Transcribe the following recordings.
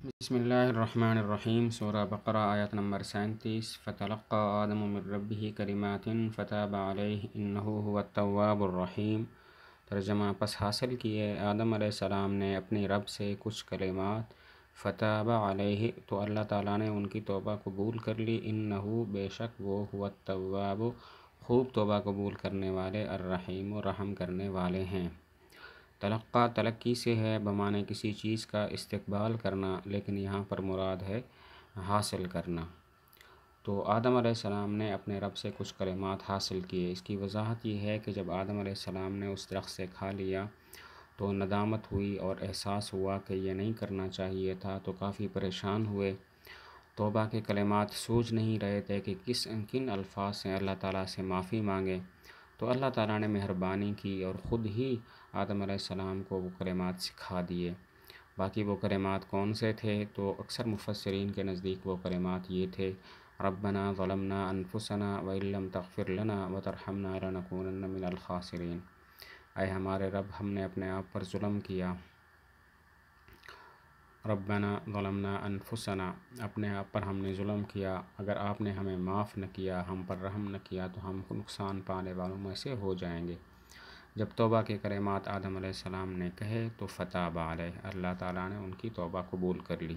بسم اللہ الرحمن الرحیم۔ سورہ بقرہ آیت نمبر 37۔ فتلقى آدم من ربه کلمات فتاب علیہ انہ هو التواب الرحیم۔ ترجمہ: پس حاصل کیے آدم علیہ السلام نے اپنی رب سے کچھ کلمات، فتاب علیہ تو اللہ تعالیٰ نے ان کی توبہ قبول کر لی، انہ بے شک وہ هو التواب خوب توبہ قبول کرنے والے، الرحیم رحم کرنے والے ہیں۔ تلقی تلقی سے ہے بمعنی کسی چیز کا استقبال کرنا، لیکن یہاں پر مراد ہے حاصل کرنا۔ تو آدم علیہ السلام نے اپنے رب سے کچھ کلمات حاصل کیے۔ اس کی وضاحت یہ ہے کہ جب آدم علیہ السلام نے اس درخت سے کھا لیا تو ندامت ہوئی اور احساس ہوا کہ یہ نہیں کرنا چاہیے تھا، تو کافی پریشان ہوئے۔ توبہ کے کلمات سوچ نہیں رہے تھے کہ کن الفاظ سے اللہ تعالیٰ سے معافی مانگے، تو اللہ تعالیٰ نے مہربانی کی اور خود ہی آدم علیہ السلام کو وہ کلمات سکھا دیے۔ باقی وہ کلمات کون سے تھے؟ تو اکثر مفسرین کے نزدیک وہ کلمات یہ تھے: ربنا ظلمنا انفسنا وان لم تغفر لنا وترحمنا لنکونن من الخاسرین۔ اے ہمارے رب، ہم نے اپنے آپ پر ظلم کیا۔ ربنا ظلمنا انفسنا، اپنے آپ پر ہم نے ظلم کیا، اگر آپ نے ہمیں معاف نہ کیا، ہم پر رحم نہ کیا تو ہم نقصان پانے والوں میں سے ہو جائیں گے۔ جب توبہ کے کلمات آدم علیہ السلام نے کہے تو فتاب علیہ، اللہ تعالیٰ نے ان کی توبہ قبول کر لی۔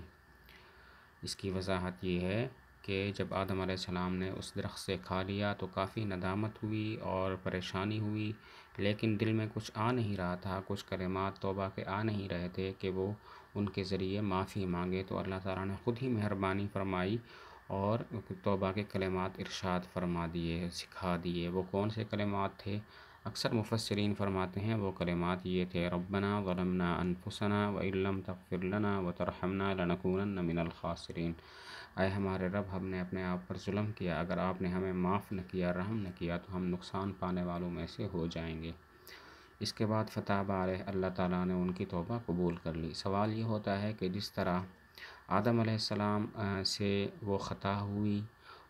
اس کی وضاحت یہ ہے کہ جب آدم علیہ السلام نے اس درخت سے کھا لیا تو کافی ندامت ہوئی اور پریشانی ہوئی، لیکن دل میں کچھ آ نہیں رہا تھا، کچھ کلمات توبہ کے آ نہیں رہے تھے کہ وہ ان کے ذریعے معافی مانگے، تو اللہ تعالیٰ نے خود ہی مہربانی فرمائی اور توبہ کے کلمات ارشاد فرما دیے، سکھا دیے۔ وہ کون سے کلمات تھے؟ اکثر مفسرین فرماتے ہیں وہ کلمات یہ تھے: ربنا ظلمنا انفسنا وان لم تغفر لنا وترحمنا لنکونن من الخاسرین۔ اے ہمارے رب، ہم نے اپنے آپ پر ظلم کیا، اگر آپ نے ہمیں معاف نہ کیا، رحم نہ کیا تو ہم نقصان پانے والوں میں سے ہو جائیں گے۔ اس کے بعد فتاب علیہ، اللہ تعالیٰ نے ان کی توبہ قبول کر لی۔ سوال یہ ہوتا ہے کہ جس طرح آدم علیہ السلام سے وہ خطا ہوئی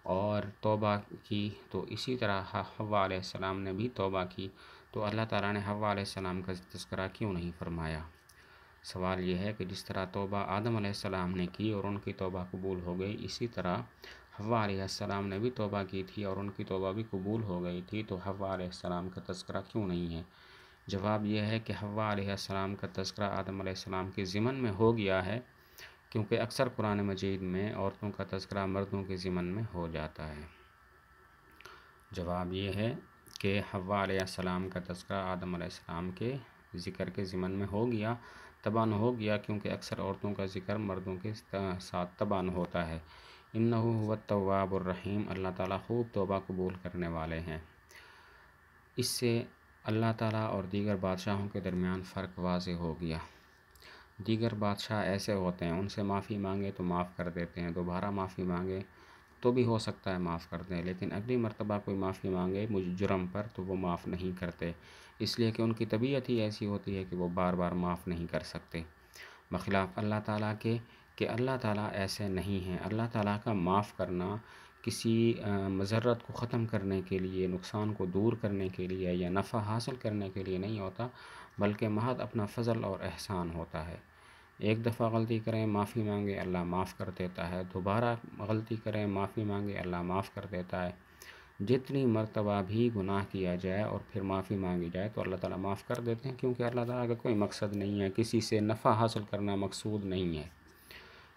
اور توبہ کی، تو اسی طرح حوا علیہ السلام نے بھی توبہ کی، تو اللہ تعالیٰ نے حوا علیہ السلام کا تذکرہ کیوں نہیں فرمایا؟ سوال یہ ہے کہ جس طرح توبہ آدم علیہ السلام نے کی اور ان کی توبہ قبول ہو گئی، اسی طرح حوا علیہ السلام نے بھی توبہ کی تھی اور ان کی توبہ بھی قبول ہو گئی تھی، تو حوا علیہ السلام کا تذکرہ کیوں نہیں ہے؟ جواب یہ ہے کہ حوا علیہ السلام کا تذکرہ آدم علیہ السلام کے ضمن میں ہو گیا ہے، کیونکہ اکثر قرآن مجید میں عورتوں کا تذکرہ مردوں کے ضمن میں ہو جاتا ہے۔ جواب یہ ہے کہ حوا علیہ السلام کا تذکرہ آدم علیہ السلام کے ذکر کے ضمن میں ہو گیا، تباً ہو گیا، کیونکہ اکثر عورتوں کا ذکر مردوں کے ساتھ تباً ہوتا ہے۔ انہ هو التواب الرحیم، اللہ تعالیٰ خوب توبہ قبول کرنے والے ہیں۔ اس سے اللہ تعالیٰ اور دیگر بادشاہوں کے درمیان فرق واضح ہو گیا۔ دیگر بادشاہ ایسے ہوتے ہیں، ان سے معافی مانگے تو معاف کر دیتے ہیں، دوبارہ معافی مانگے تو بھی ہو سکتا ہے معاف کر دیں، لیکن اگلی مرتبہ کوئی معافی مانگے جرم پر تو وہ معاف نہیں کرتے، اس لیے کہ ان کی طبیعت ہی ایسی ہوتی ہے کہ وہ بار بار معاف نہیں کر سکتے، بخلاف اللہ تعالیٰ کے کہ اللہ تعالیٰ ایسے نہیں ہیں۔ اللہ تعالیٰ کا معاف کرنا کسی مضرت کو ختم کرنے کے لیے، نقصان کو دور کرنے کے لیے یا نفع حاصل کرنے کے لیے نہیں ہوتا، بلکہ محض اپنا فضل اور احسان ہوتا ہے۔ ایک دفعہ غلطی کریں، معافی مانگے، اللہ معاف کر دیتا ہے، دوبارہ غلطی کریں، معافی مانگے، اللہ معاف کر دیتا ہے۔ جتنی مرتبہ بھی گناہ کیا جائے اور پھر معافی مانگی جائے تو اللہ تعالیٰ معاف کر دیتے ہیں، کیونکہ اللہ تعالیٰ کا کوئی مقصد نہیں ہے، کسی سے نفع حاصل کرنا مقصود نہیں ہے۔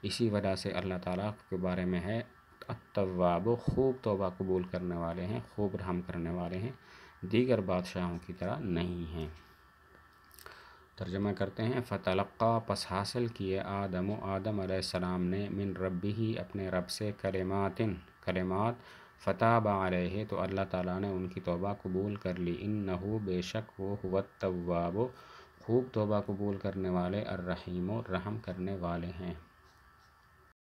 اسی وجہ سے اللہ تعالیٰ کے بارے میں ہے التواب، خوب توبہ قبول کرنے والے ہیں، خوب رحم کرنے والے ہیں، دیگر بادشاہوں کی طرح نہیں ہیں۔ ترجمہ کرتے ہیں: فتلقی، پس حاصل کیے آدم علیہ السلام نے، من ربہ، اپنے رب سے، کلمات، فتاب علیہ تو اللہ تعالیٰ نے ان کی توبہ قبول کر لی، انہ بے شک وہ هو التواب خوب توبہ قبول کرنے والے، الرحیم رحم کرنے والے ہیں۔